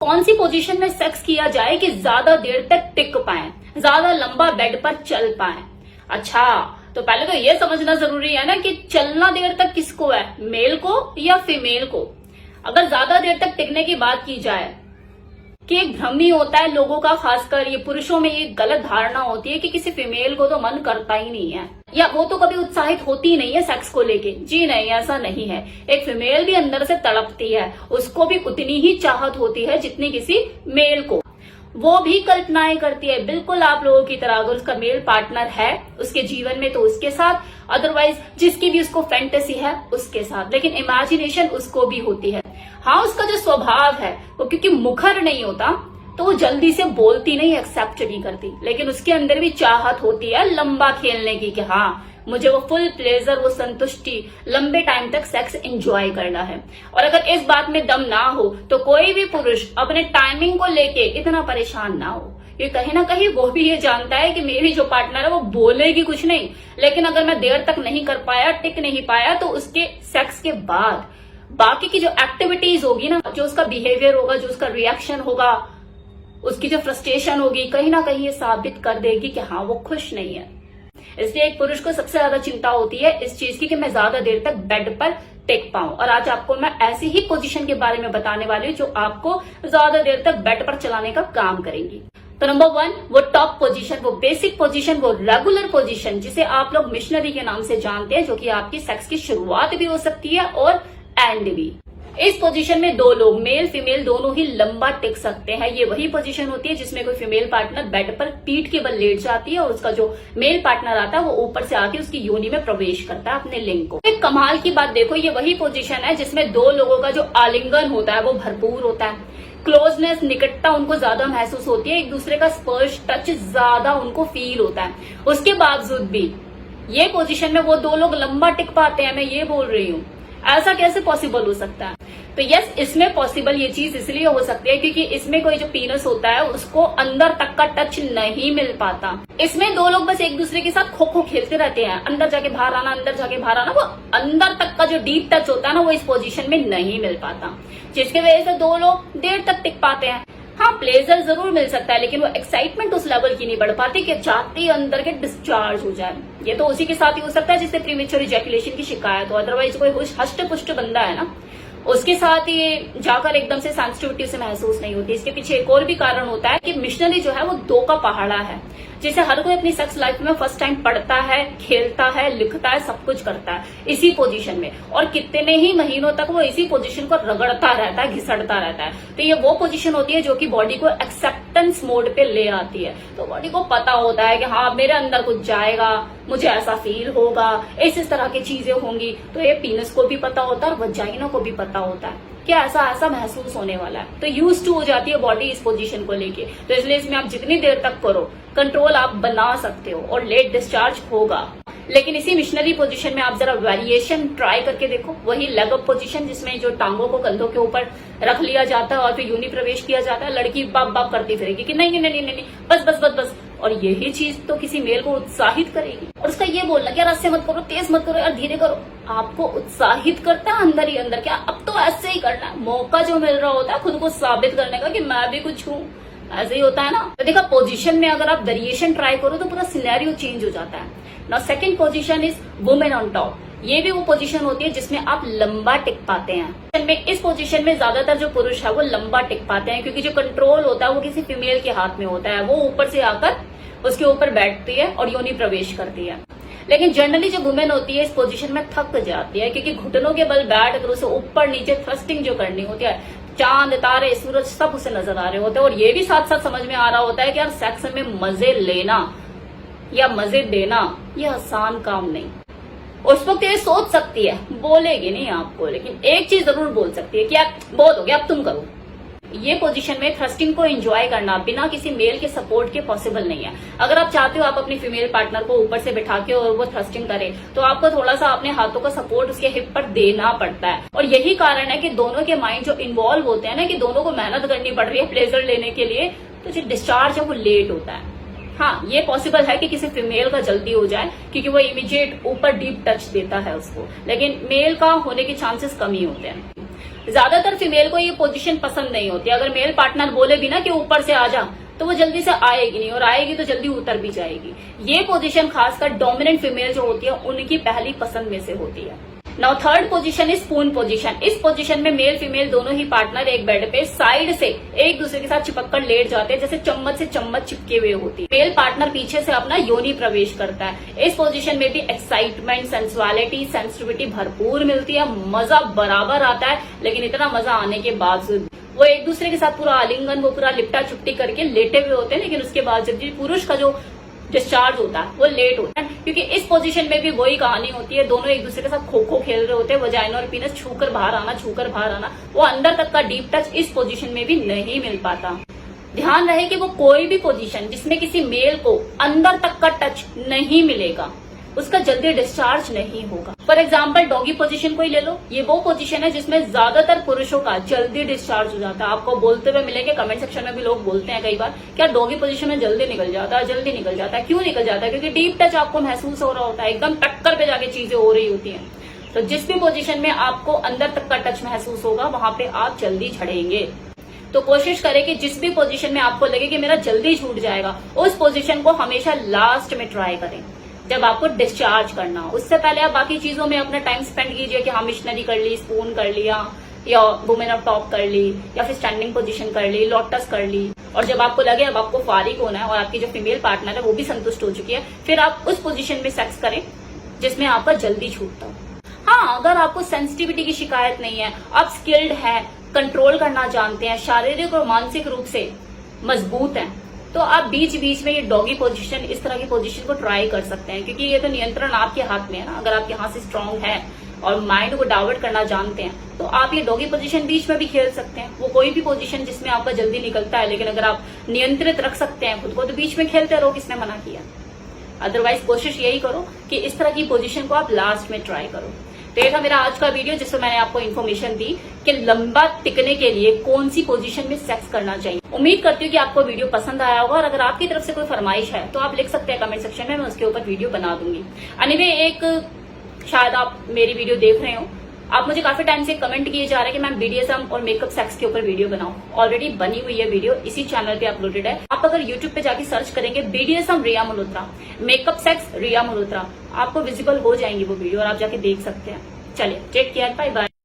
कौन सी पोजीशन में सेक्स किया जाए कि ज्यादा देर तक टिक पाए, ज्यादा लंबा बेड पर चल पाए। अच्छा, तो पहले तो ये समझना जरूरी है ना कि चलना देर तक किसको है, मेल को या फीमेल को। अगर ज्यादा देर तक टिकने की बात की जाए कि एक भ्रम ही होता है लोगों का, खासकर ये पुरुषों में ये गलत धारणा होती है कि किसी फीमेल को तो मन करता ही नहीं है या वो तो कभी उत्साहित होती नहीं है सेक्स को लेके। जी नहीं, ऐसा नहीं है। एक फीमेल भी अंदर से तड़पती है, उसको भी उतनी ही चाहत होती है जितनी किसी मेल को। वो भी कल्पनाएं करती है बिल्कुल आप लोगों की तरह। अगर उसका मेल पार्टनर है उसके जीवन में तो उसके साथ, अदरवाइज जिसकी भी उसको फैंटेसी है उसके साथ, लेकिन इमेजिनेशन उसको भी होती है। हाँ, उसका जो स्वभाव है वो क्योंकि मुखर नहीं होता तो वो जल्दी से बोलती नहीं, एक्सेप्ट नहीं करती, लेकिन उसके अंदर भी चाहत होती है लंबा खेलने की कि हाँ मुझे वो फुल प्लेजर, वो संतुष्टि, लंबे टाइम तक सेक्स एंजॉय करना है। और अगर इस बात में दम ना हो तो कोई भी पुरुष अपने टाइमिंग को लेके इतना परेशान ना हो। ये कहीं ना कहीं वो भी ये जानता है कि मेरी जो पार्टनर है वो बोलेगी कुछ नहीं, लेकिन अगर मैं देर तक नहीं कर पाया, टिक नहीं पाया, तो उसके सेक्स के बाद बाकी की जो एक्टिविटीज होगी ना, जो उसका बिहेवियर होगा, जो उसका रिएक्शन होगा, उसकी जो फ्रस्ट्रेशन होगी, कहीं ना कहीं ये साबित कर देगी कि हाँ वो खुश नहीं है। इसलिए एक पुरुष को सबसे ज्यादा चिंता होती है इस चीज की कि मैं ज्यादा देर तक बेड पर टिक पाऊं। और आज आपको मैं ऐसी ही पोजीशन के बारे में बताने वाली हूँ जो आपको ज्यादा देर तक बेड पर चलाने का काम करेंगी। तो नंबर 1, वो टॉप पोजीशन, वो बेसिक पोजीशन, वो रेगुलर पोजीशन जिसे आप लोग मिशनरी के नाम से जानते हैं, जो कि आपकी सेक्स की शुरुआत भी हो सकती है और एंड भी। इस पोजीशन में दो लोग, मेल फीमेल दोनों ही लंबा टिक सकते हैं। ये वही पोजीशन होती है जिसमें कोई फीमेल पार्टनर बेड पर पीठ के बल लेट जाती है और उसका जो मेल पार्टनर आता है वो ऊपर से आके उसकी योनि में प्रवेश करता है अपने लिंग को। एक कमाल की बात देखो, ये वही पोजीशन है जिसमें दो लोगों का जो आलिंगन होता है वो भरपूर होता है, क्लोजनेस, निकटता उनको ज्यादा महसूस होती है, एक दूसरे का स्पर्श, टच ज्यादा उनको फील होता है। उसके बावजूद भी ये पोजीशन में वो दो लोग लंबा टिक पाते हैं। मैं ये बोल रही हूँ, ऐसा कैसे पॉसिबल हो सकता है? तो यस, इसमें पॉसिबल ये चीज इसलिए हो सकती है क्योंकि इसमें कोई जो पीनस होता है उसको अंदर तक का टच नहीं मिल पाता। इसमें दो लोग बस एक दूसरे के साथ खो खो खेलते रहते हैं, अंदर जाके बाहर आना, अंदर जाके बाहर आना। वो अंदर तक का जो डीप टच होता है ना वो इस पोजीशन में नहीं मिल पाता, जिसकी वजह से दो लोग देर तक टिक पाते हैं। हाँ, प्लेजर जरूर मिल सकता है लेकिन वो एक्साइटमेंट उस लेवल की नहीं बढ़ पाती कि चाहते ही अंदर के डिस्चार्ज हो जाए। ये तो उसी के साथ ही हो सकता है जिससे प्रीमेच्योर इजैकुलेशन की शिकायत हो। अदरवाइज कोई हष्ट पुष्ट बंदा है ना, उसके साथ ये जाकर एकदम से सेंसिटिविटी से महसूस नहीं होती। इसके पीछे एक और भी कारण होता है कि मिशनरी जो है वो दो का पहाड़ा है, जिसे हर कोई अपनी सेक्स लाइफ में फर्स्ट टाइम पढ़ता है, खेलता है, लिखता है, सब कुछ करता है इसी पोजीशन में, और कितने ही महीनों तक वो इसी पोजीशन को रगड़ता रहता है, घिसड़ता रहता है। तो ये वो पोजीशन होती है जो कि बॉडी को एक्सेप्टेंस मोड पे ले आती है। तो बॉडी को पता होता है कि हाँ मेरे अंदर कुछ जाएगा, मुझे ऐसा फील होगा, इस तरह की चीजें होंगी। तो ये पीनस को भी पता होता है और वजाइना को भी पता होता है कि ऐसा महसूस होने वाला है। तो यूज टू हो जाती है बॉडी इस पोजीशन को लेके। तो इसलिए इसमें आप जितनी देर तक करो, कंट्रोल आप बना सकते हो और लेट डिस्चार्ज होगा। लेकिन इसी मिशनरी पोजीशन में आप जरा वेरिएशन ट्राई करके देखो। वही लेग अप पोजीशन जिसमें जो टांगों को कंधों के ऊपर रख लिया जाता है और फिर योनि प्रवेश किया जाता है। लड़की बाप बाप करती फिरेगी कि नहीं नहीं नहीं नहीं, बस बस बस बस। और यही चीज तो किसी मेल को उत्साहित करेगी। और उसका ये बोलना कि यार ऐसे मत करो, तेज मत करो, यार धीरे करो, आपको उत्साहित करता है अंदर ही अंदर। क्या अब तो ऐसे ही करना है, मौका जो मिल रहा होता है खुद को साबित करने का कि मैं भी कुछ हूँ, ऐसे ही होता है ना। तो देखा, पोजीशन में अगर आप वेरिएशन ट्राई करो तो पूरा सिनेरियो चेंज हो जाता है ना। Second position is women on top. ये भी वो पोजीशन होती है जिसमें आप लंबा टिक पाते हैं। इस पोजीशन में ज्यादातर जो पुरुष है वो लंबा टिक पाते हैं क्योंकि जो कंट्रोल होता है वो किसी फीमेल के हाथ में होता है। वो ऊपर से आकर उसके ऊपर बैठती है और योनि प्रवेश करती है। लेकिन जनरली जो वुमेन होती है इस पोजीशन में थक जाती है क्योंकि घुटनों के बल बैठ कर उसे ऊपर नीचे थ्रस्टिंग जो करनी होती है, चांद तारे सूरज सब उसे नजर आ रहे होते हैं। और ये भी साथ साथ समझ में आ रहा होता है कि यार सेक्स में मजे लेना या मजे देना ये आसान काम नहीं। उस वक्त ये सोच सकती है, बोलेगी नहीं आपको, लेकिन एक चीज जरूर बोल सकती है कि यार बहुत हो गया, अब तुम करो। ये पोजीशन में थ्रस्टिंग को एंजॉय करना बिना किसी मेल के सपोर्ट के पॉसिबल नहीं है। अगर आप चाहते हो आप अपनी फीमेल पार्टनर को ऊपर से बिठा के और वो थ्रस्टिंग करे तो आपको थोड़ा सा अपने हाथों का सपोर्ट उसके हिप पर देना पड़ता है। और यही कारण है कि दोनों के माइंड जो इन्वॉल्व होते हैं ना, कि दोनों को मेहनत करनी पड़ रही है प्लेजर लेने के लिए, तो जो डिस्चार्ज है वो लेट होता है। हाँ, ये पॉसिबल है कि किसी फीमेल का जल्दी हो जाए क्योंकि वो इमीडिएट ऊपर डीप टच देता है उसको, लेकिन मेल का होने के चांसेस कम ही होते हैं। ज्यादातर फीमेल को ये पोजीशन पसंद नहीं होती। अगर मेल पार्टनर बोले भी ना कि ऊपर से आ जा, तो वो जल्दी से आएगी नहीं, और आएगी तो जल्दी उतर भी जाएगी। ये पोजीशन खासकर डोमिनेंट फीमेल जो होती है उनकी पहली पसंद में से होती है। Now third position is spoon position. इस पोजीशन में मेल फीमेल दोनों ही पार्टनर एक बेड पे साइड से एक दूसरे के साथ चिपक कर लेट जाते हैं, जैसे चम्मच से चम्मच चिपके हुए होती है। मेल पार्टनर पीछे से अपना योनि प्रवेश करता है। इस पोजीशन में भी एक्साइटमेंट, सेंसुअलिटी, सेंसिटिविटी भरपूर मिलती है, मजा बराबर आता है। लेकिन इतना मजा आने के बावजूद वो एक दूसरे के साथ पूरा आलिंगन, वो पूरा लिपटा चुपटी करके लेटे हुए होते हैं। लेकिन उसके बाद जब पुरुष का जो डिस्चार्ज होता है वो लेट होता है, क्योंकि इस पोजीशन में भी वही कहानी होती है। दोनों एक दूसरे के साथ खो खो खेल रहे होते हैं, वजाइना और पीनस छूकर बाहर आना, छूकर बाहर आना। वो अंदर तक का डीप टच इस पोजीशन में भी नहीं मिल पाता। ध्यान रहे कि वो कोई भी पोजीशन जिसमें किसी मेल को अंदर तक का टच नहीं मिलेगा, उसका जल्दी डिस्चार्ज नहीं होगा। फॉर एग्जाम्पल डॉगी पोजीशन को ही ले लो। ये वो पोजीशन है जिसमें ज्यादातर पुरुषों का जल्दी डिस्चार्ज हो जाता है। आपको बोलते हुए मिलेंगे, कमेंट सेक्शन में भी लोग बोलते हैं कई बार, क्या डॉगी पोजीशन में जल्दी निकल जाता है, जल्दी निकल जाता है। क्यों निकल जाता है? क्योंकि डीप टच आपको महसूस हो रहा होता है, एकदम टक्कर पे जाके चीजें हो रही होती हैं। तो जिस भी पोजीशन में आपको अंदर तक का टच महसूस होगा, वहां पे आप जल्दी झड़ेंगे। तो कोशिश करें कि जिस भी पोजीशन में आपको लगे कि मेरा जल्दी छूट जाएगा, उस पोजीशन को हमेशा लास्ट में ट्राई करें जब आपको डिस्चार्ज करना हो। उससे पहले आप बाकी चीजों में अपना टाइम स्पेंड कीजिए कि हाँ मिशनरी कर ली, स्पून कर लिया, या वुमेन ऑफ टॉप कर ली, या फिर स्टैंडिंग पोजीशन कर ली, लोटस कर ली। और जब आपको लगे अब आपको फारिग होना है और आपकी जो फीमेल पार्टनर है वो भी संतुष्ट हो चुकी है, फिर आप उस पोजीशन में सेक्स करें जिसमें आपका जल्दी छूटता हो। हाँ, अगर आपको सेंसिटिविटी की शिकायत नहीं है, आप स्किल्ड हैं, कंट्रोल करना जानते हैं, शारीरिक और मानसिक रूप से मजबूत हैं, तो आप बीच बीच में ये डॉगी पोजीशन, इस तरह की पोजीशन को ट्राई कर सकते हैं। क्योंकि ये तो नियंत्रण आपके हाथ में है ना। अगर आप यहाँ से स्ट्रांग है और माइंड को डाइवर्ट करना जानते हैं, तो आप ये डॉगी पोजीशन बीच में भी खेल सकते हैं। वो कोई भी पोजीशन जिसमें आपका जल्दी निकलता है, लेकिन अगर आप नियंत्रित रख सकते हैं खुद को, तो बीच में खेलते रहो, किसने मना किया। अदरवाइज कोशिश यही करो कि इस तरह की पोजीशन को आप लास्ट में ट्राई करो। तो ये था मेरा आज का वीडियो, जिसमें मैंने आपको इन्फॉर्मेशन दी कि लंबा टिकने के लिए कौन सी पोजीशन में सेक्स करना चाहिए। उम्मीद करती हूँ कि आपको वीडियो पसंद आया होगा, और अगर आपकी तरफ से कोई फरमाइश है तो आप लिख सकते हैं कमेंट सेक्शन में, मैं उसके ऊपर वीडियो बना दूंगी। एनीवे, शायद आप मेरी वीडियो देख रहे हो, आप मुझे काफी टाइम से कमेंट किए जा रहे हैं कि मैम BDSM और मेकअप सेक्स के ऊपर वीडियो बनाओ। ऑलरेडी बनी हुई है वीडियो, इसी चैनल पे अपलोडेड है। आप अगर यूट्यूब पे जाके सर्च करेंगे BDSM रिया मल्होत्रा, मेकअप सेक्स रिया मल्होत्रा, आपको विजिबल हो जाएंगी वो वीडियो और आप जाके देख सकते हैं। चलिए, टेक केयर, बाय बाय।